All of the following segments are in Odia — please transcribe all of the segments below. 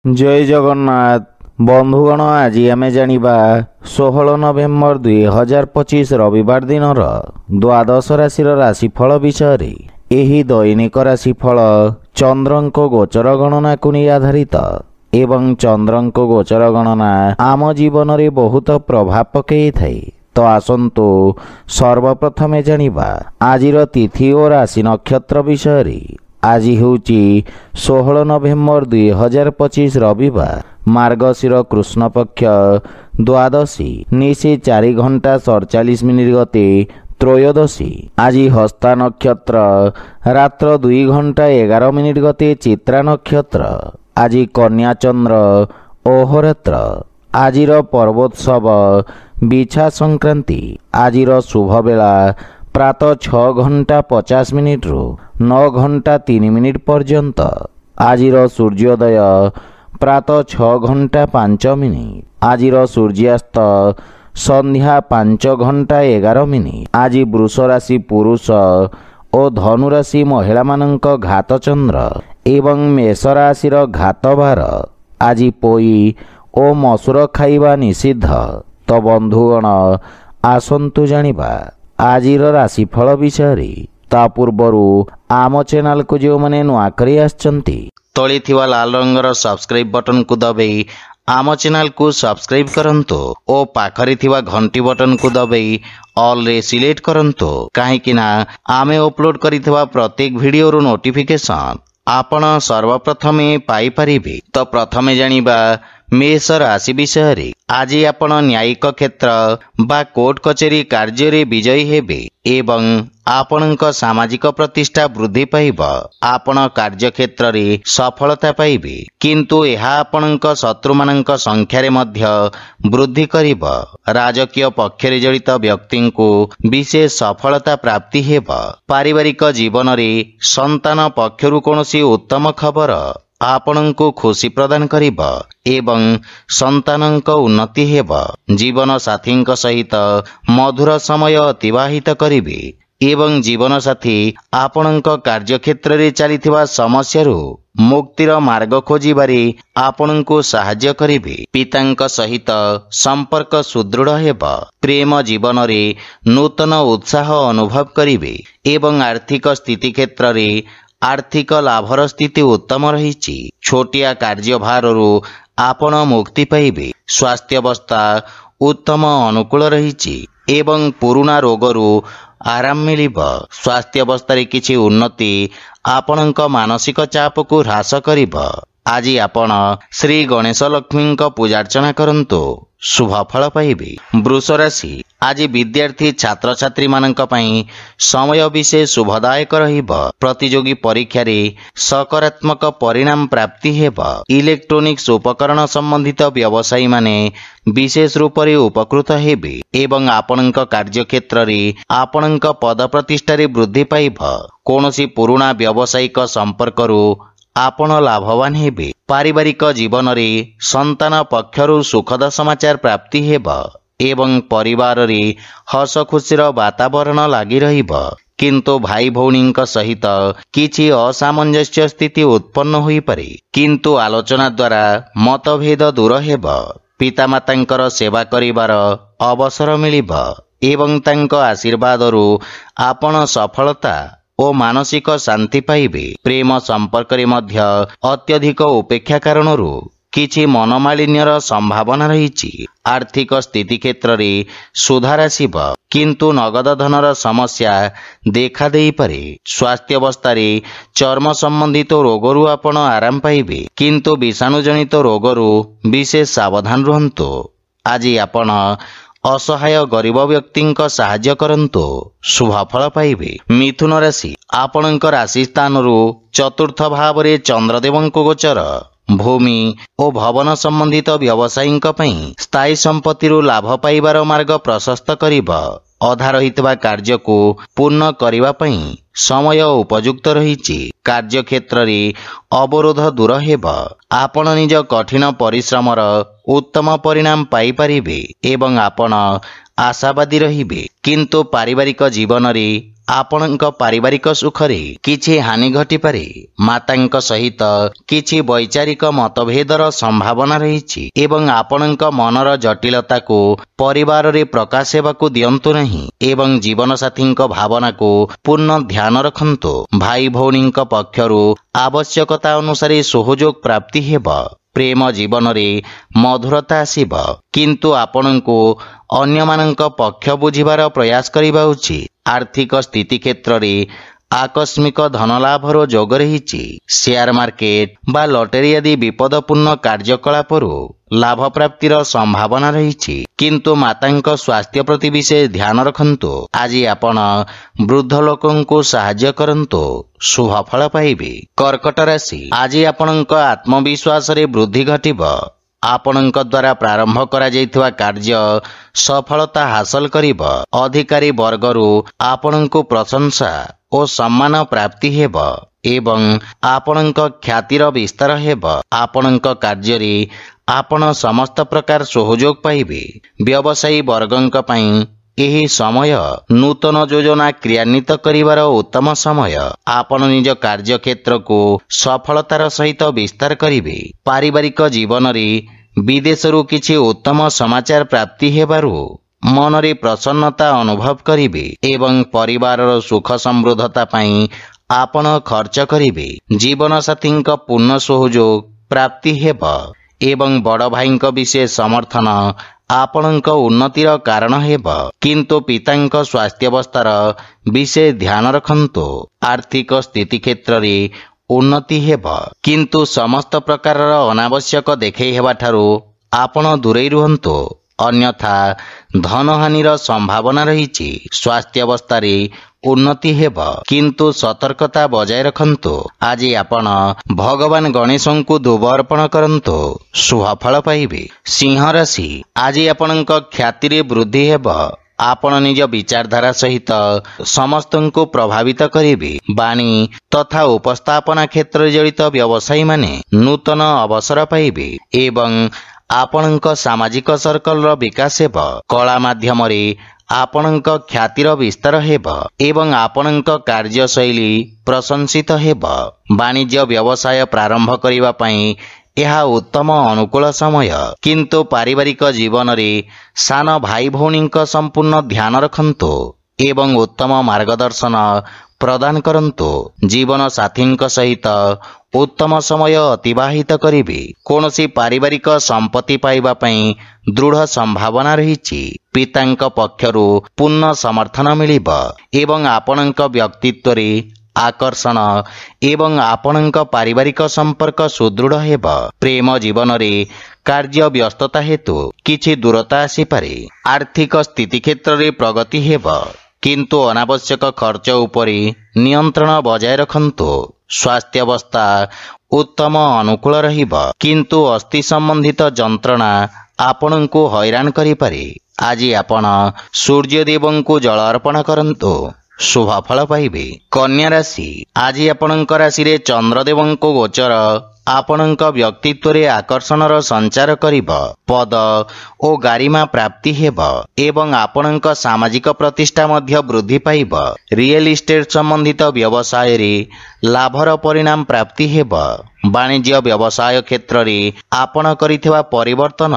जय जगन्नाथ बंधुगण आज आम जानिबा 16 नवेम्बर 2025 रविवार दिन द्वादश राशि राशिफल विषय एही दैनिक राशिफल चंद्रंक गोचर गणना को नहीं आधारित एवं चंद्रंक गोचर गणना आम जीवन रे बहुत प्रभाव पकई थाए। तो आसंतु सर्वप्रथमे जानिबा आजिर तिथि और राशि नक्षत्र विषय। आज होची 16 नवेम्बर 2025 रविवार मार्गशीर कृष्ण पक्ष द्वादशी निशी 4 घंटा 47 मिनिट गते त्रयोदशी। आज हस्ता नक्षत्र रात्र 2 घंटा 11 मिनिट गते चित्रा नक्षत्र। आज कन्या चंद्र अहोरात्र। आजिर पर्वोत्सव बिछा संक्रांति। आजिर शुभ बेला प्रातः 6 घंटा 50 मिनिट रु 9 घंटा 3 मिनिट पर्यंत। आजिर सूर्योदय प्रातः 6 घंटा 5 मिनिट। आजिर सूर्यास्त संध्या 5 घंटा 11 मिनिट। आज वृष राशि पुरुष और धनु राशि महिला मानक घात चंद्र एवं मेष राशि घात भार। आज पोई और मसूर खाइबा निषिद्ध। तो बंधुगण आसंतु जानिबा आजिर राशिफल विषय। ता पूर्वरु आम चैनल को जो मैंने नुआ करी आछंती तळे थिवा लाल रंगर सब्सक्राइब बटन को दबाई आम चैनल को सब्सक्राइब करंतु और पाखरे थिवा घंटी बटन को दबाई ऑल रे सिलेक्ट करंतु काहेकि ना आमे अपलोड करिथिवा प्रत्येक वीडियो रो नोटिफिकेशन आपण सर्वप्रथमे पाई परिबे। तो प्रथमे जानिबा मेष राशि विषय। आज आपण न्यायिक क्षेत्र बा कोर्ट कचेरी कार्य रे विजयी हेबे एवं आपणक सामाजिक प्रतिष्ठा वृद्धि पाइब। आपण कार्य क्षेत्र रे सफलता पाइबे किंतु एहा आपणक शत्रु मानक संख्या रे मध्य वृद्धि करिब। राजकीय पक्ष रे जड़ित व्यक्ति को विशेष सफलता प्राप्ति हेब। पारिवारिक जीवन रे संतान पक्षरु कोनोसी उत्तम खबर आपणको खुशी प्रदान करिब एवं संतानक उन्नति हेब। जीवन साथी सहित मधुर समय अतिवाहित करिबे एवं जीवन साथी आपणक कार्यक्षेत्र रे चलिथिबा समस्यारु मुक्तिर मार्ग खोजिबारे आपणको सहाय्य करिबे। पितांक सहित संपर्क सुदृढ़ हेब। प्रेम जीवन रे नूतन उत्साह अनुभव करिबे एवं आर्थिक स्थिति क्षेत्र रे आर्थिक लाभर स्थिति उत्तम रही। छोटिया कार्यभारु आपण मुक्ति पाइबे। स्वास्थ्य अवस्था उत्तम अनुकूल रही एवं पुराना रोगरु आराम मिलिब। स्वास्थ्य अवस्था किछि उन्नति आपणक मानसिक चाप को ह्रास करिब। आज आपण श्री गणेश लक्ष्मी पूजार्चना करंतु शुभ फल पाइबे। वृष राशि। आज विद्यार्थी छात्र छात्री मानक पई समय विशेष शुभदायक रहिब। प्रतियोगी परीक्षा रे सकारात्मक परिणाम प्राप्ति हेब। इलेक्ट्रोनिक्स उपकरण संबंधित व्यवसायी माने विशेष रूप रे उपकृत हेबे एवं आपणक कार्यक्षेत्र रे आपणक पद प्रतिष्ठा रे वृद्धि पाइब। कोनोसी पुराना व्यावसायिक संपर्करु आपण लाभवान हेबे। पारिवारिक जीवन रे संतान पक्षरु सुखद समाचार प्राप्ति हेब एवं परिवार रे हस खुशीर वातावरण लागि रहिब किंतु भाई भौणी सहित किछि असामंजस्य स्थिति उत्पन्न होई पारे किंतु आलोचना द्वारा मतभेद दूर हेब। पितामातांकर सेवा करिवार अवसर मिलिब एवं तांको आशीर्वादरु आपण सफलता ओ मानसिक शांति पाइबे। प्रेम संपर्क रे मध्य अत्यधिक उपेक्षा कारणरु किछि मनमालिन्यर संभावना रही। आर्थिक स्थिति क्षेत्र रे सुधार आसिब किंतु नगद धनर समस्या देखा देई पारे। स्वास्थ्य अवस्था रे चर्म संबंधित रोगरु आपण आराम पाइबे किंतु विषाणु जनित रोगरु विशेष सावधान रहंतु। आज आपण असहाय गरीब व्यक्ति साहाय्य करंतु शुभ फल पाइबे। मिथुन राशि। आपणक राशि स्थान चतुर्थ भाव रे चंद्रदेव गोचर। भूमि और भवन संबंधित व्यवसायी स्थायी संपत्ति लाभ पाइबार मार्ग प्रशस्त करिब। अधा रहितबा कार्य को पूर्ण करिबा पई समय उपयुक्त रही। कार्य क्षेत्र रे अवरोध दूर हेब। आपण निज कठिन परिश्रमर उत्तम परिणाम पाई परिबे एवं आपण आशावादी रहिबे किंतु पारिवारिक जीवन रे ଆପଣଙ୍କ ପାରିବାରିକ ସୁଖରେ କିଛି ହାନି ଘଟିପାରେ। ମାତାଙ୍କ ସହିତ କିଛି ବୈଚାରିକ ମତଭେଦର ସମ୍ଭାବନା ରହିଛି ଏବଂ ଆପଣଙ୍କ ମନର ଜଟିଳତାକୁ ପରିବାରରେ ପ୍ରକାଶ ହେବାକୁ ଦିଅନ୍ତୁ ନାହିଁ ଏବଂ ଜୀବନସାଥୀଙ୍କ ଭାବନାକୁ ପୂର୍ଣ୍ଣ ଧ୍ୟାନ ରଖନ୍ତୁ। ଭାଇ ଭଉଣୀଙ୍କ ପକ୍ଷରୁ ଆବଶ୍ୟକତା ଅନୁସାରେ ସହଯୋଗ ପ୍ରାପ୍ତି ହେବ। ପ୍ରେମ ଜୀବନରେ ମଧୁରତା ଆସିବ, କିନ୍ତୁ ଆପଣଙ୍କୁ ଅନ୍ୟମାନଙ୍କ ପକ୍ଷ ବୁଝିବାର ପ୍ରୟାସ କରିବା ଉଚିତ। ଆର୍ଥିକ ସ୍ଥିତି କ୍ଷେତ୍ରରେ ଆକସ୍ମିକ ଧନଲାଭର ଯୋଗ ରହିଛି। ସେୟାର ମାର୍କେଟ ବା ଲଟେରୀ ଆଦି ବିପଦପୂର୍ଣ୍ଣ କାର୍ଯ୍ୟକଳାପରୁ ଲାଭ ପ୍ରାପ୍ତିର ସମ୍ଭାବନା ରହିଛି, କିନ୍ତୁ ମାତାଙ୍କ ସ୍ୱାସ୍ଥ୍ୟ ପ୍ରତି ବିଶେଷ ଧ୍ୟାନ ରଖନ୍ତୁ। ଆଜି ଆପଣ ବୃଦ୍ଧ ଲୋକଙ୍କୁ ସାହାଯ୍ୟ କରନ୍ତୁ, ଶୁଭ ଫଳ ପାଇବେ। କର୍କଟ ରାଶି, ଆଜି ଆପଣଙ୍କ ଆତ୍ମବିଶ୍ୱାସରେ ବୃଦ୍ଧି ଘଟିବ। ଆପଣଙ୍କ ଦ୍ୱାରା ପ୍ରାରମ୍ଭ କରାଯାଇଥିବା କାର୍ଯ୍ୟ ସଫଳତା ହାସଲ କରିବ। ଅଧିକାରୀ ବର୍ଗରୁ ଆପଣଙ୍କୁ ପ୍ରଶଂସା ଓ ସମ୍ମାନ ପ୍ରାପ୍ତି ହେବ ଏବଂ ଆପଣଙ୍କ ଖ୍ୟାତିର ବିସ୍ତାର ହେବ। ଆପଣଙ୍କ କାର୍ଯ୍ୟରେ ଆପଣ ସମସ୍ତ ପ୍ରକାର ସହଯୋଗ ପାଇବେ। ବ୍ୟବସାୟୀ ବର୍ଗଙ୍କ ପାଇଁ ଏହି ସମୟ ନୂତନ ଯୋଜନା କ୍ରିୟାନ୍ୱିତ କରିବାର ଉତ୍ତମ ସମୟ। ଆପଣ ନିଜ କାର୍ଯ୍ୟକ୍ଷେତ୍ରକୁ ସଫଳତାର ସହିତ ବିସ୍ତାର କରିବେ। ପାରିବାରିକ ଜୀବନରେ ବିଦେଶରୁ କିଛି ଉତ୍ତମ ସମାଚାର ପ୍ରାପ୍ତି ହେବାରୁ ମନରେ ପ୍ରସନ୍ନତା ଅନୁଭବ କରିବେ ଏବଂ ପରିବାରର ସୁଖ ସମୃଦ୍ଧତା ପାଇଁ ଆପଣ ଖର୍ଚ୍ଚ କରିବେ। ଜୀବନସାଥୀଙ୍କ ପୂର୍ଣ୍ଣ ସହଯୋଗ ପ୍ରାପ୍ତି ହେବ ଏବଂ ବଡ଼ ଭାଇଙ୍କ ବିଶେଷ ସମର୍ଥନ ଆପଣଙ୍କ ଉନ୍ନତିର କାରଣ ହେବ, କିନ୍ତୁ ପିତାଙ୍କ ସ୍ୱାସ୍ଥ୍ୟାବସ୍ଥାର ବିଶେଷ ଧ୍ୟାନ ରଖନ୍ତୁ। ଆର୍ଥିକ ସ୍ଥିତି କ୍ଷେତ୍ରରେ ଉନ୍ନତି ହେବ, କିନ୍ତୁ ସମସ୍ତ ପ୍ରକାରର ଅନାବଶ୍ୟକ ଦେଖେଇ ହେବାଠାରୁ ଆପଣ ଦୂରେଇ ରୁହନ୍ତୁ, ଅନ୍ୟଥା ଧନହାନିର ସମ୍ଭାବନା ରହିଛି। ସ୍ୱାସ୍ଥ୍ୟାବସ୍ଥାରେ ଉନ୍ନତି ହେବ, କିନ୍ତୁ ସତର୍କତା ବଜାୟ ରଖନ୍ତୁ। ଆଜି ଆପଣ ଭଗବାନ ଗଣେଶଙ୍କୁ ଧୂପ ଅର୍ପଣ କରନ୍ତୁ, ଶୁଭ ଫଳ ପାଇବେ। ସିଂହ ରାଶି, ଆଜି ଆପଣଙ୍କ ଖ୍ୟାତିରେ ବୃଦ୍ଧି ହେବ। ଆପଣ ନିଜ ବିଚାରଧାରା ସହିତ ସମସ୍ତଙ୍କୁ ପ୍ରଭାବିତ କରିବେ। ବାଣୀ ତଥା ଉପସ୍ଥାପନା କ୍ଷେତ୍ରରେ ଜଡ଼ିତ ବ୍ୟବସାୟୀମାନେ ନୂତନ ଅବସର ପାଇବେ ଏବଂ ଆପଣଙ୍କ ସାମାଜିକ ସର୍କଲର ବିକାଶ ହେବ। କଳା ମାଧ୍ୟମରେ ଆପଣଙ୍କ ଖ୍ୟାତିର ବିସ୍ତାର ହେବ ଏବଂ ଆପଣଙ୍କ କାର୍ଯ୍ୟଶୈଳୀ ପ୍ରଶଂସିତ ହେବ। ବାଣିଜ୍ୟ ବ୍ୟବସାୟ ପ୍ରାରମ୍ଭ କରିବା ପାଇଁ ଏହା ଉତ୍ତମ ଅନୁକୂଳ ସମୟ, କିନ୍ତୁ ପାରିବାରିକ ଜୀବନରେ ସାନ ଭାଇ ଭଉଣୀଙ୍କ ସମ୍ପୂର୍ଣ୍ଣ ଧ୍ୟାନ ରଖନ୍ତୁ ଏବଂ ଉତ୍ତମ ମାର୍ଗଦର୍ଶନ ପ୍ରଦାନ କରନ୍ତୁ। ଜୀବନ ସାଥୀଙ୍କ ସହିତ ଉତ୍ତମ ସମୟ ଅତିବାହିତ କରିବେ। କୌଣସି ପାରିବାରିକ ସମ୍ପତ୍ତି ପାଇବା ପାଇଁ ଦୃଢ଼ ସମ୍ଭାବନା ରହିଛି। ପିତାଙ୍କ ପକ୍ଷରୁ ପୂର୍ଣ୍ଣ ସମର୍ଥନ ମିଳିବ ଏବଂ ଆପଣଙ୍କ ବ୍ୟକ୍ତିତ୍ୱରେ ଆକର୍ଷଣ ଏବଂ ଆପଣଙ୍କ ପାରିବାରିକ ସମ୍ପର୍କ ସୁଦୃଢ଼ ହେବ। ପ୍ରେମ ଜୀବନରେ କାର୍ଯ୍ୟ ବ୍ୟସ୍ତତା ହେତୁ କିଛି ଦୂରତା ଆସିପାରେ। ଆର୍ଥିକ ସ୍ଥିତି କ୍ଷେତ୍ରରେ ପ୍ରଗତି ହେବ, କିନ୍ତୁ ଅନାବଶ୍ୟକ ଖର୍ଚ୍ଚ ଉପରେ ନିୟନ୍ତ୍ରଣ ବଜାୟ ରଖନ୍ତୁ। ସ୍ୱାସ୍ଥ୍ୟାବସ୍ଥା ଉତ୍ତମ ଅନୁକୂଳ ରହିବ, କିନ୍ତୁ ଅସ୍ଥି ସମ୍ବନ୍ଧିତ ଯନ୍ତ୍ରଣା ଆପଣଙ୍କୁ ହଇରାଣ କରିପାରେ। ଆଜି ଆପଣ ସୂର୍ଯ୍ୟଦେବଙ୍କୁ ଜଳ ଅର୍ପଣ କରନ୍ତୁ, ଶୁଭ ଫଳ ପାଇବେ। କନ୍ୟା ରାଶି, ଆଜି ଆପଣଙ୍କ ରାଶିରେ ଚନ୍ଦ୍ରଦେବଙ୍କ ଗୋଚର ଆପଣଙ୍କ ବ୍ୟକ୍ତିତ୍ୱରେ ଆକର୍ଷଣର ସଞ୍ଚାର କରିବ। ପଦ ଓ ଗାରିମା ପ୍ରାପ୍ତି ହେବ ଏବଂ ଆପଣଙ୍କ ସାମାଜିକ ପ୍ରତିଷ୍ଠା ମଧ୍ୟ ବୃଦ୍ଧି ପାଇବ। ରିଏଲ ଇଷ୍ଟେଟ୍ ସମ୍ବନ୍ଧିତ ବ୍ୟବସାୟରେ ଲାଭର ପରିଣାମ ପ୍ରାପ୍ତି ହେବ। ବାଣିଜ୍ୟ ବ୍ୟବସାୟ କ୍ଷେତ୍ରରେ ଆପଣ କରିଥିବା ପରିବର୍ତ୍ତନ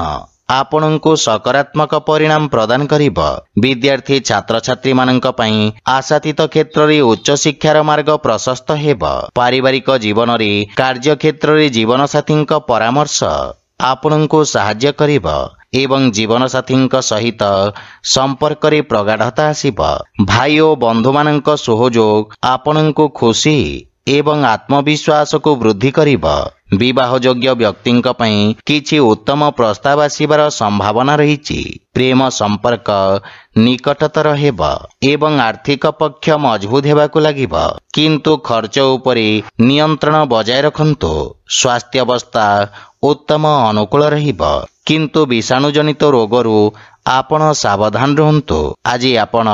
ଆପଣଙ୍କୁ ସକାରାତ୍ମକ ପରିଣାମ ପ୍ରଦାନ କରିବ। ବିଦ୍ୟାର୍ଥୀ ଛାତ୍ରଛାତ୍ରୀମାନଙ୍କ ପାଇଁ ଆଶାତୀତ କ୍ଷେତ୍ରରେ ଉଚ୍ଚଶିକ୍ଷାର ମାର୍ଗ ପ୍ରଶସ୍ତ ହେବ। ପାରିବାରିକ ଜୀବନରେ କାର୍ଯ୍ୟକ୍ଷେତ୍ରରେ ଜୀବନସାଥୀଙ୍କ ପରାମର୍ଶ ଆପଣଙ୍କୁ ସାହାଯ୍ୟ କରିବ ଏବଂ ଜୀବନସାଥୀଙ୍କ ସହିତ ସମ୍ପର୍କରେ ପ୍ରଗାଢ଼ତା ଆସିବ। ଭାଇ ଓ ବନ୍ଧୁମାନଙ୍କ ସହଯୋଗ ଆପଣଙ୍କୁ ଖୁସି ଏବଂ ଆତ୍ମବିଶ୍ୱାସକୁ ବୃଦ୍ଧି କରିବ। ବିବାହଯୋଗ୍ୟ ବ୍ୟକ୍ତିଙ୍କ ପାଇଁ କିଛି ଉତ୍ତମ ପ୍ରସ୍ତାବ ଆସିବାର ସମ୍ଭାବନା ରହିଛି। ପ୍ରେମ ସମ୍ପର୍କ ନିକଟତର ହେବ ଏବଂ ଆର୍ଥିକ ପକ୍ଷ ମଜବୁତ ହେବାକୁ ଲାଗିବ, କିନ୍ତୁ ଖର୍ଚ୍ଚ ଉପରେ ନିୟନ୍ତ୍ରଣ ବଜାୟ ରଖନ୍ତୁ। ସ୍ୱାସ୍ଥ୍ୟାବସ୍ଥା ଉତ୍ତମ ଅନୁକୂଳ ରହିବ, କିନ୍ତୁ ବିଷାଣୁଜନିତ ରୋଗରୁ ଆପଣ ସାବଧାନ ରୁହନ୍ତୁ। ଆଜି ଆପଣ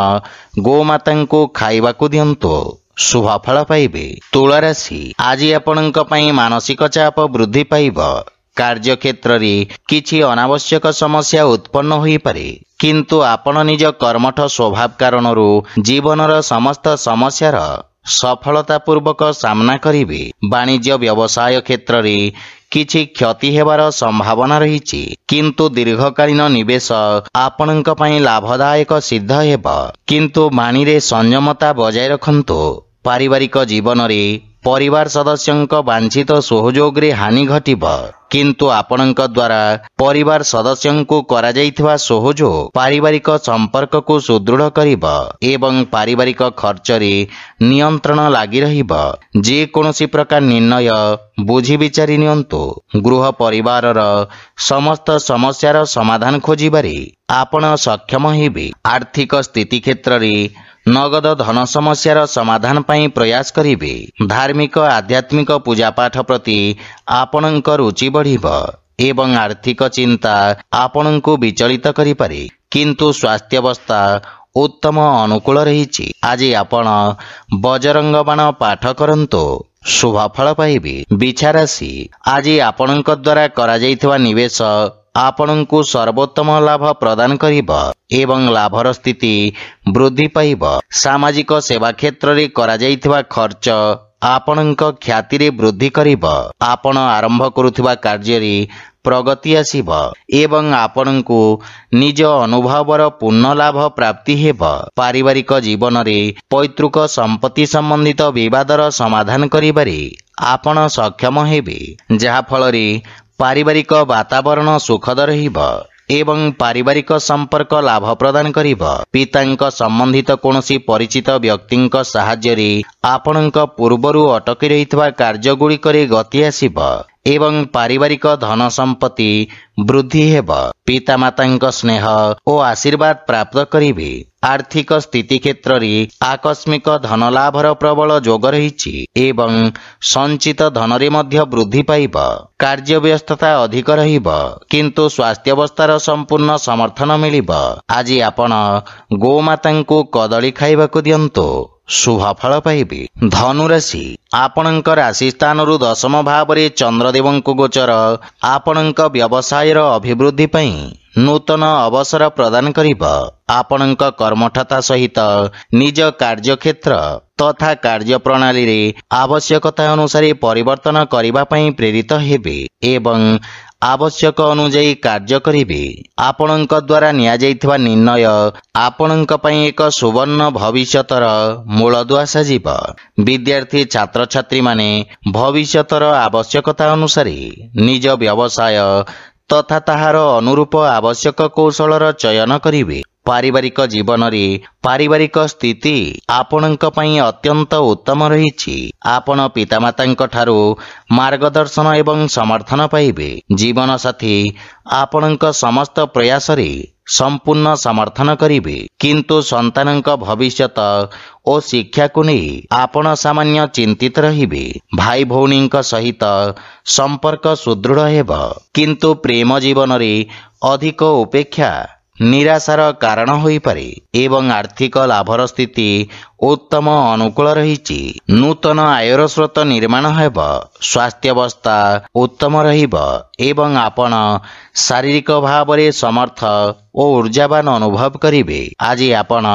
ଗୋମାତାଙ୍କୁ ଖାଇବାକୁ ଦିଅନ୍ତୁ, ଶୁଭ ଫଳ ପାଇବେ। ତୁଳା ରାଶି, ଆଜି ଆପଣଙ୍କ ପାଇଁ ମାନସିକ ଚାପ ବୃଦ୍ଧି ପାଇବ, କାର୍ଯ୍ୟକ୍ଷେତ୍ରରେ କିଛି ଅନାବଶ୍ୟକ ସମସ୍ୟା ଉତ୍ପନ୍ନ ହୋଇପାରେ, କିନ୍ତୁ ଆପଣ ନିଜ କର୍ମଠ ସ୍ୱଭାବ କାରଣରୁ ଜୀବନର ସମସ୍ତ ସମସ୍ୟାର ସଫଳତାପୂର୍ବକ ସାମ୍ନା କରିବେ। ବାଣିଜ୍ୟ ବ୍ୟବସାୟ କ୍ଷେତ୍ରରେ କିଛି କ୍ଷତି ହେବାର ସମ୍ଭାବନା ରହିଛି, କିନ୍ତୁ ଦୀର୍ଘକାଳୀନ ନିବେଶ ଆପଣଙ୍କ ପାଇଁ ଲାଭଦାୟକ ସିଦ୍ଧ ହେବ। କିନ୍ତୁ ବାଣୀରେ ସଂଯମତା ବଜାୟ ରଖନ୍ତୁ। ପାରିବାରିକ ଜୀବନରେ ପରିବାର ସଦସ୍ୟଙ୍କ ବାଞ୍ଛିତ ସହଯୋଗରେ ହାନି ଘଟିବ, କିନ୍ତୁ ଆପଣଙ୍କ ଦ୍ୱାରା ପରିବାର ସଦସ୍ୟଙ୍କୁ କରାଯାଇଥିବା ସହଯୋଗ ପାରିବାରିକ ସମ୍ପର୍କକୁ ସୁଦୃଢ଼ କରିବ ଏବଂ ପାରିବାରିକ ଖର୍ଚ୍ଚରେ ନିୟନ୍ତ୍ରଣ ଲାଗି ରହିବ। ଯେକୌଣସି ପ୍ରକାର ନିର୍ଣ୍ଣୟ ବୁଝି ବିଚାରି ନିଅନ୍ତୁ। ଗୃହ ପରିବାରର ସମସ୍ତ ସମସ୍ୟାର ସମାଧାନ ଖୋଜିବାରେ ଆପଣ ସକ୍ଷମ ହେବେ। ଆର୍ଥିକ ସ୍ଥିତି କ୍ଷେତ୍ରରେ ନଗଦ ଧନ ସମସ୍ୟାର ସମାଧାନ ପାଇଁ ପ୍ରୟାସ କରିବେ। ଧାର୍ମିକ ଆଧ୍ୟାତ୍ମିକ ପୂଜାପାଠ ପ୍ରତି ଆପଣଙ୍କ ରୁଚି ବଢ଼ିବ ଏବଂ ଆର୍ଥିକ ଚିନ୍ତା ଆପଣଙ୍କୁ ବିଚଳିତ କରିପାରେ, କିନ୍ତୁ ସ୍ୱାସ୍ଥ୍ୟାବସ୍ଥା ଉତ୍ତମ ଅନୁକୂଳ ରହିଛି। ଆଜି ଆପଣ ବଜରଙ୍ଗ ବାଣ ପାଠ କରନ୍ତୁ, ଶୁଭ ଫଳ ପାଇବେ। ବିଛା ରାଶି, ଆଜି ଆପଣଙ୍କ ଦ୍ୱାରା କରାଯାଇଥିବା ନିବେଶ ଆପଣଙ୍କୁ ସର୍ବୋତ୍ତମ ଲାଭ ପ୍ରଦାନ କରିବ ଏବଂ ଲାଭର ସ୍ଥିତି ବୃଦ୍ଧି ପାଇବ। ସାମାଜିକ ସେବା କ୍ଷେତ୍ରରେ କରାଯାଇଥିବା ଖର୍ଚ୍ଚ ଆପଣଙ୍କ ଖ୍ୟାତିରେ ବୃଦ୍ଧି କରିବ। ଆପଣ ଆରମ୍ଭ କରୁଥିବା କାର୍ଯ୍ୟରେ ପ୍ରଗତି ଆସିବ ଏବଂ ଆପଣଙ୍କୁ ନିଜ ଅନୁଭବର ପୂର୍ଣ୍ଣ ଲାଭ ପ୍ରାପ୍ତି ହେବ। ପାରିବାରିକ ଜୀବନରେ ପୈତୃକ ସମ୍ପତ୍ତି ସମ୍ବନ୍ଧିତ ବିବାଦର ସମାଧାନ କରିବାରେ ଆପଣ ସକ୍ଷମ ହେବେ, ଯାହାଫଳରେ ପାରିବାରିକ ବାତାବରଣ ସୁଖଦ ରହିବ ଏବଂ ପାରିବାରିକ ସମ୍ପର୍କ ଲାଭ ପ୍ରଦାନ କରିବ। ପିତାଙ୍କ ସମ୍ବନ୍ଧିତ କୌଣସି ପରିଚିତ ବ୍ୟକ୍ତିଙ୍କ ସାହାଯ୍ୟରେ ଆପଣଙ୍କ ପୂର୍ବରୁ ଅଟକି ରହିଥିବା କାର୍ଯ୍ୟଗୁଡ଼ିକରେ ଗତି ଆସିବ ଏବଂ ପାରିବାରିକ ଧନ ସମ୍ପତ୍ତି ବୃଦ୍ଧି ହେବ। ପିତାମାତାଙ୍କ ସ୍ନେହ ଓ ଆଶୀର୍ବାଦ ପ୍ରାପ୍ତ କରିବେ। ଆର୍ଥିକ ସ୍ଥିତି କ୍ଷେତ୍ରରେ ଆକସ୍ମିକ ଧନ ଲାଭର ପ୍ରବଳ ଯୋଗ ରହିଛି ଏବଂ ସଞ୍ଚିତ ଧନରେ ମଧ୍ୟ ବୃଦ୍ଧି ପାଇବ। କାର୍ଯ୍ୟବ୍ୟସ୍ତତା ଅଧିକ ରହିବ, କିନ୍ତୁ ସ୍ୱାସ୍ଥ୍ୟାବସ୍ଥାର ସମ୍ପୂର୍ଣ୍ଣ ସମର୍ଥନ ମିଳିବ। ଆଜି ଆପଣ ଗୋମାତାଙ୍କୁ କଦଳୀ ଖାଇବାକୁ ଦିଅନ୍ତୁ, ଶୁଭ ଫଳ ପାଇବେ। ଧନୁରାଶି, ଆପଣଙ୍କ ରାଶି ସ୍ଥାନରୁ ଦଶମ ଭାବରେ ଚନ୍ଦ୍ରଦେବଙ୍କୁ ଗୋଚର ଆପଣଙ୍କ ବ୍ୟବସାୟର ଅଭିବୃଦ୍ଧି ପାଇଁ ନୂତନ ଅବସର ପ୍ରଦାନ କରିବ। ଆପଣଙ୍କ କର୍ମଠତା ସହିତ ନିଜ କାର୍ଯ୍ୟକ୍ଷେତ୍ର ତଥା କାର୍ଯ୍ୟପ୍ରଣାଳୀରେ ଆବଶ୍ୟକତା ଅନୁସାରେ ପରିବର୍ତ୍ତନ କରିବା ପାଇଁ ପ୍ରେରିତ ହେବେ ଏବଂ ଆବଶ୍ୟକ ଅନୁଯାୟୀ କାର୍ଯ୍ୟ କରିବେ। ଆପଣଙ୍କ ଦ୍ୱାରା ନିଆଯାଇଥିବା ନିର୍ଣ୍ଣୟ ଆପଣଙ୍କ ପାଇଁ ଏକ ସୁବର୍ଣ୍ଣ ଭବିଷ୍ୟତର ମୂଳଦୁଆ ସାଜିବ। ବିଦ୍ୟାର୍ଥୀ ଛାତ୍ରଛାତ୍ରୀମାନେ ଭବିଷ୍ୟତର ଆବଶ୍ୟକତା ଅନୁସାରେ ନିଜ ବ୍ୟବସାୟ ତଥା ତାହାର ଅନୁରୂପ ଆବଶ୍ୟକ କୌଶଳର ଚୟନ କରିବେ। ପାରିବାରିକ ଜୀବନରେ ପାରିବାରିକ ସ୍ଥିତି ଆପଣଙ୍କ ପାଇଁ ଅତ୍ୟନ୍ତ ଉତ୍ତମ ରହିଛି। ଆପଣ ପିତାମାତାଙ୍କ ଠାରୁ ମାର୍ଗଦର୍ଶନ ଏବଂ ସମର୍ଥନ ପାଇବେ। ଜୀବନସାଥୀ ଆପଣଙ୍କ ସମସ୍ତ ପ୍ରୟାସରେ ସମ୍ପୂର୍ଣ୍ଣ ସମର୍ଥନ କରିବେ, କିନ୍ତୁ ସନ୍ତାନଙ୍କ ଭବିଷ୍ୟତ ଓ ଶିକ୍ଷାକୁ ନେଇ ଆପଣ ସାମାନ୍ୟ ଚିନ୍ତିତ ରହିବେ। ଭାଇ ଭଉଣୀଙ୍କ ସହିତ ସମ୍ପର୍କ ସୁଦୃଢ଼ ହେବ, କିନ୍ତୁ ପ୍ରେମ ଜୀବନରେ ଅଧିକ ଉପେକ୍ଷା ନିରାଶାର କାରଣ ହୋଇପାରେ ଏବଂ ଆର୍ଥିକ ଲାଭର ସ୍ଥିତି ଉତ୍ତମ ଅନୁକୂଳ ରହିଛି। ନୂତନ ଆୟର ସ୍ରୋତ ନିର୍ମାଣ ହେବ। ସ୍ୱାସ୍ଥ୍ୟାବସ୍ଥା ଉତ୍ତମ ରହିବ ଏବଂ ଆପଣ ଶାରୀରିକ ଭାବରେ ସମର୍ଥ ଓ ଊର୍ଜାବାନ ଅନୁଭବ କରିବେ। ଆଜି ଆପଣ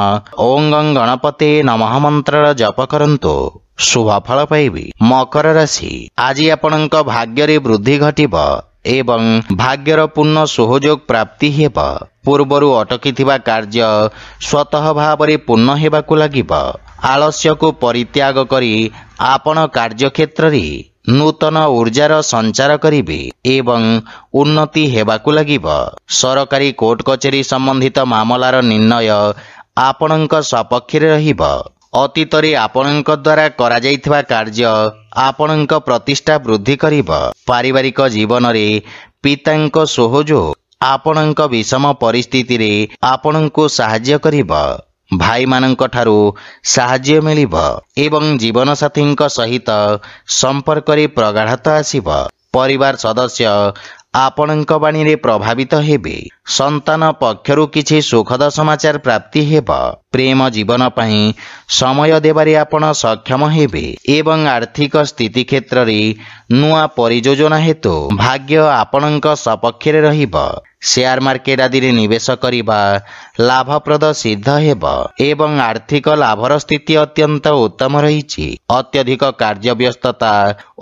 ଓଁ ଗଂ ଗଣପତେ ନମଃ ମନ୍ତ୍ରର ଜପ କରନ୍ତୁ, ଶୁଭ ଫଳ ପାଇବେ। ମକର ରାଶି, ଆଜି ଆପଣଙ୍କ ଭାଗ୍ୟରେ ବୃଦ୍ଧି ଘଟିବ ଏବଂ ଭାଗ୍ୟର ପୂର୍ଣ୍ଣ ସହଯୋଗ ପ୍ରାପ୍ତି ହେବ। ପୂର୍ବରୁ ଅଟକିଥିବା କାର୍ଯ୍ୟ ସ୍ୱତଃ ଭାବରେ ପୂର୍ଣ୍ଣ ହେବାକୁ ଲାଗିବ। ଆଳସ୍ୟକୁ ପରିତ୍ୟାଗ କରି ଆପଣ କାର୍ଯ୍ୟକ୍ଷେତ୍ରରେ ନୂତନ ଊର୍ଜାର ସଞ୍ଚାର କରିବେ ଏବଂ ଉନ୍ନତି ହେବାକୁ ଲାଗିବ। ସରକାରୀ କୋର୍ଟ କଚେରୀ ସମ୍ବନ୍ଧିତ ମାମଲାର ନିର୍ଣ୍ଣୟ ଆପଣଙ୍କ ସପକ୍ଷରେ ରହିବ। ଅତୀତରେ ଆପଣଙ୍କ ଦ୍ୱାରା କରାଯାଇଥିବା କାର୍ଯ୍ୟ ଆପଣଙ୍କ ପ୍ରତିଷ୍ଠା ବୃଦ୍ଧି କରିବ। ପାରିବାରିକ ଜୀବନରେ ପିତାଙ୍କ ସହଯୋଗ ଆପଣଙ୍କ ବିଷମ ପରିସ୍ଥିତିରେ ଆପଣଙ୍କୁ ସାହାଯ୍ୟ କରିବ। ଭାଇମାନଙ୍କ ଠାରୁ ସାହାଯ୍ୟ ମିଳିବ ଏବଂ ଜୀବନସାଥୀଙ୍କ ସହିତ ସମ୍ପର୍କରେ ପ୍ରଗାଢ଼ତା ଆସିବ। ପରିବାର ସଦସ୍ୟ ଆପଣଙ୍କ ବାଣୀରେ ପ୍ରଭାବିତ ହେବେ। ସନ୍ତାନ ପକ୍ଷରୁ କିଛି ସୁଖଦ ସମାଚାର ପ୍ରାପ୍ତି ହେବ। ପ୍ରେମ ଜୀବନ ପାଇଁ ସମୟ ଦେବାରେ ଆପଣ ସକ୍ଷମ ହେବେ ଏବଂ ଆର୍ଥିକ ସ୍ଥିତି କ୍ଷେତ୍ରରେ ନୂଆ ପରିଯୋଜନା ହେତୁ ଭାଗ୍ୟ ଆପଣଙ୍କ ସପକ୍ଷରେ ରହିବ। ସେୟାର ମାର୍କେଟ ଆଦିରେ ନିବେଶ କରିବା ଲାଭପ୍ରଦ ସିଦ୍ଧ ହେବ ଏବଂ ଆର୍ଥିକ ଲାଭର ସ୍ଥିତି ଅତ୍ୟନ୍ତ ଉତ୍ତମ ରହିଛି। ଅତ୍ୟଧିକ କାର୍ଯ୍ୟବ୍ୟସ୍ତତା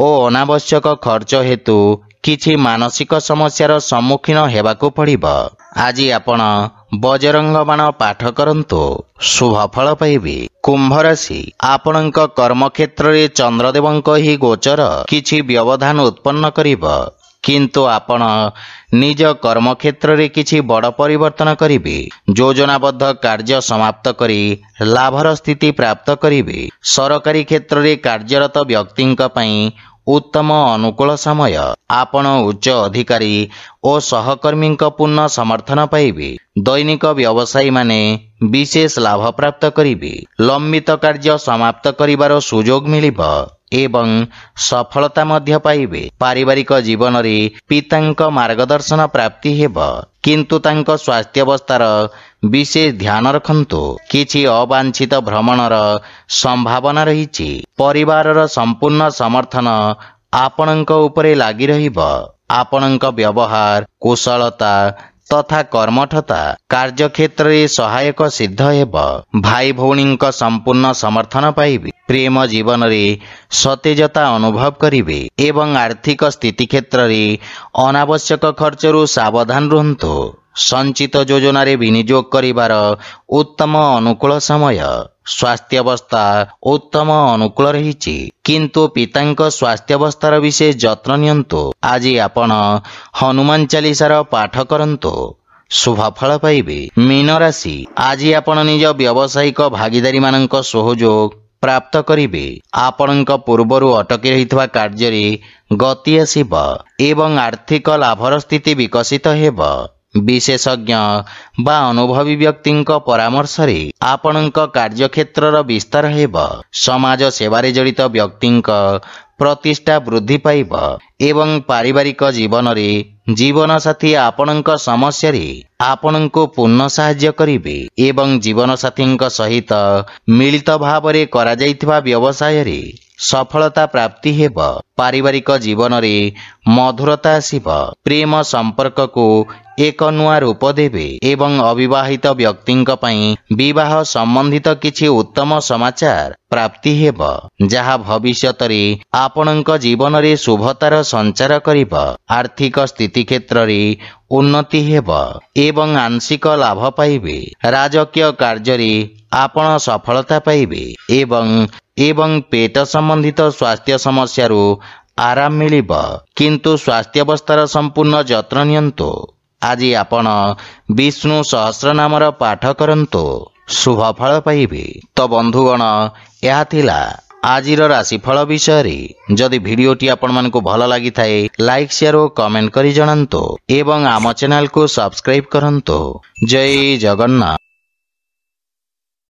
ଓ ଅନାବଶ୍ୟକ ଖର୍ଚ୍ଚ ହେତୁ କିଛି ମାନସିକ ସମସ୍ୟାର ସମ୍ମୁଖୀନ ହେବାକୁ ପଡ଼ିବ। ଆଜି ଆପଣ ବଜରଙ୍ଗ ବାଣ ପାଠ କରନ୍ତୁ, ଶୁଭ ଫଳ ପାଇବେ। କୁମ୍ଭ ରାଶି, ଆପଣଙ୍କ କର୍ମକ୍ଷେତ୍ରରେ ଚନ୍ଦ୍ରଦେବଙ୍କ ଏହି ଗୋଚର କିଛି ବ୍ୟବଧାନ ଉତ୍ପନ୍ନ କରିବ, କିନ୍ତୁ ଆପଣ ନିଜ କର୍ମକ୍ଷେତ୍ରରେ କିଛି ବଡ଼ ପରିବର୍ତ୍ତନ କରିବେ। ଯୋଜନାବଦ୍ଧ କାର୍ଯ୍ୟ ସମାପ୍ତ କରି ଲାଭର ସ୍ଥିତି ପ୍ରାପ୍ତ କରିବେ। ସରକାରୀ କ୍ଷେତ୍ରରେ କାର୍ଯ୍ୟରତ ବ୍ୟକ୍ତିଙ୍କ ପାଇଁ ଉତ୍ତମ ଅନୁକୂଳ ସମୟ। ଆପଣ ଉଚ୍ଚ ଅଧିକାରୀ ଓ ସହକର୍ମୀଙ୍କ ପୂର୍ଣ୍ଣ ସମର୍ଥନ ପାଇବେ। ଦୈନିକ ବ୍ୟବସାୟୀମାନେ ବିଶେଷ ଲାଭ ପ୍ରାପ୍ତ କରିବେ। ଲମ୍ବିତ କାର୍ଯ୍ୟ ସମାପ୍ତ କରିବାର ସୁଯୋଗ ମିଳିବ ଏବଂ ସଫଳତା ମଧ୍ୟ ପାଇବେ। ପାରିବାରିକ ଜୀବନରେ ପିତାଙ୍କ ମାର୍ଗଦର୍ଶନ ପ୍ରାପ୍ତି ହେବ, କିନ୍ତୁ ତାଙ୍କ ସ୍ୱାସ୍ଥ୍ୟାବସ୍ଥାର ବିଶେଷ ଧ୍ୟାନ ରଖନ୍ତୁ। କିଛି ଅବାଞ୍ଛିତ ଭ୍ରମଣର ସମ୍ଭାବନା ରହିଛି। ପରିବାରର ସମ୍ପୂର୍ଣ୍ଣ ସମର୍ଥନ ଆପଣଙ୍କ ଉପରେ ଲାଗି ରହିବ। ଆପଣଙ୍କ ବ୍ୟବହାର, କୁଶଳତା ତଥା କର୍ମଠତା କାର୍ଯ୍ୟକ୍ଷେତ୍ରରେ ସହାୟକ ସିଦ୍ଧ ହେବ। ଭାଇ ଭଉଣୀଙ୍କ ସମ୍ପୂର୍ଣ୍ଣ ସମର୍ଥନ ପାଇବେ। ପ୍ରେମ ଜୀବନରେ ସତେଜତା ଅନୁଭବ କରିବେ ଏବଂ ଆର୍ଥିକ ସ୍ଥିତି କ୍ଷେତ୍ରରେ ଅନାବଶ୍ୟକ ଖର୍ଚ୍ଚରୁ ସାବଧାନ ରୁହନ୍ତୁ। ସଞ୍ଚିତ ଯୋଜନାରେ ବିନିଯୋଗ କରିବାର ଉତ୍ତମ ଅନୁକୂଳ ସମୟ। ସ୍ୱାସ୍ଥ୍ୟାବସ୍ଥା ଉତ୍ତମ ଅନୁକୂଳ ରହିଛି, କିନ୍ତୁ ପିତାଙ୍କ ସ୍ୱାସ୍ଥ୍ୟାବସ୍ଥାର ବିଶେଷ ଯତ୍ନ ନିଅନ୍ତୁ। ଆଜି ଆପଣ ହନୁମାନ ଚାଲିସାର ପାଠ କରନ୍ତୁ, ଶୁଭ ଫଳ ପାଇବେ। ମୀନ ରାଶି, ଆଜି ଆପଣ ନିଜ ବ୍ୟବସାୟିକ ଭାଗିଦାରୀମାନଙ୍କ ସହଯୋଗ ପ୍ରାପ୍ତ କରିବେ। ଆପଣଙ୍କ ପୂର୍ବରୁ ଅଟକି ରହିଥିବା କାର୍ଯ୍ୟରେ ଗତି ଆସିବ ଏବଂ ଆର୍ଥିକ ଲାଭର ସ୍ଥିତି ବିକଶିତ ହେବ। ବିଶେଷଜ୍ଞ ବା ଅନୁଭବୀ ବ୍ୟକ୍ତିଙ୍କ ପରାମର୍ଶରେ ଆପଣଙ୍କ କାର୍ଯ୍ୟକ୍ଷେତ୍ରର ବିସ୍ତାର ହେବ। ସମାଜ ସେବାରେ ଜଡ଼ିତ ବ୍ୟକ୍ତିଙ୍କ ପ୍ରତିଷ୍ଠା ବୃଦ୍ଧି ପାଇବ ଏବଂ ପାରିବାରିକ ଜୀବନରେ ଜୀବନସାଥୀ ଆପଣଙ୍କ ସମସ୍ୟାରେ ଆପଣଙ୍କୁ ପୂର୍ଣ୍ଣ ସାହାଯ୍ୟ କରିବେ ଏବଂ ଜୀବନସାଥୀଙ୍କ ସହିତ ମିଳିତ ଭାବରେ କରାଯାଇଥିବା ବ୍ୟବସାୟରେ ସଫଳତା ପ୍ରାପ୍ତି ହେବ। ପାରିବାରିକ ଜୀବନରେ ମଧୁରତା ଆସିବ। ପ୍ରେମ ସମ୍ପର୍କକୁ ଏକ ନୂଆ ରୂପ ଦେବେ ଏବଂ ଅବିବାହିତ ବ୍ୟକ୍ତିଙ୍କ ପାଇଁ ବିବାହ ସମ୍ବନ୍ଧିତ କିଛି ଉତ୍ତମ ସମାଚାର ପ୍ରାପ୍ତି ହେବ, ଯାହା ଭବିଷ୍ୟତରେ ଆପଣଙ୍କ ଜୀବନରେ ଶୁଭତାର ସଞ୍ଚାର କରିବ। ଆର୍ଥିକ ସ୍ଥିତି କ୍ଷେତ୍ରରେ ଉନ୍ନତି ହେବ ଏବଂ ଆଂଶିକ ଲାଭ ପାଇବେ। ରାଜକୀୟ କାର୍ଯ୍ୟରେ ଆପଣ ସଫଳତା ପାଇବେ ଏବଂ ପେଟ ସମ୍ବନ୍ଧିତ ସ୍ୱାସ୍ଥ୍ୟ ସମସ୍ୟାରୁ ଆରାମ ମିଳିବ, କିନ୍ତୁ ସ୍ୱାସ୍ଥ୍ୟାବସ୍ଥାର ସମ୍ପୂର୍ଣ୍ଣ ଯତ୍ନ ନିଅନ୍ତୁ। ଆଜି ଆପଣ ବିଷ୍ଣୁ ସହସ୍ରନାମର ପାଠ କରନ୍ତୁ, ଶୁଭ ଫଳ ପାଇବେ। ତ ବନ୍ଧୁଗଣ, ଏହା ଥିଲା ଆଜିର ରାଶିଫଳ ବିଷୟରେ। ଯଦି ଭିଡ଼ିଓଟି ଆପଣମାନଙ୍କୁ ଭଲ ଲାଗିଥାଏ, ଲାଇକ୍, ସେୟାର ଓ କମେଣ୍ଟ କରି ଜଣାନ୍ତୁ ଏବଂ ଆମ ଚ୍ୟାନେଲକୁ ସବସ୍କ୍ରାଇବ୍ କରନ୍ତୁ। ଜୟ ଜଗନ୍ନାଥ।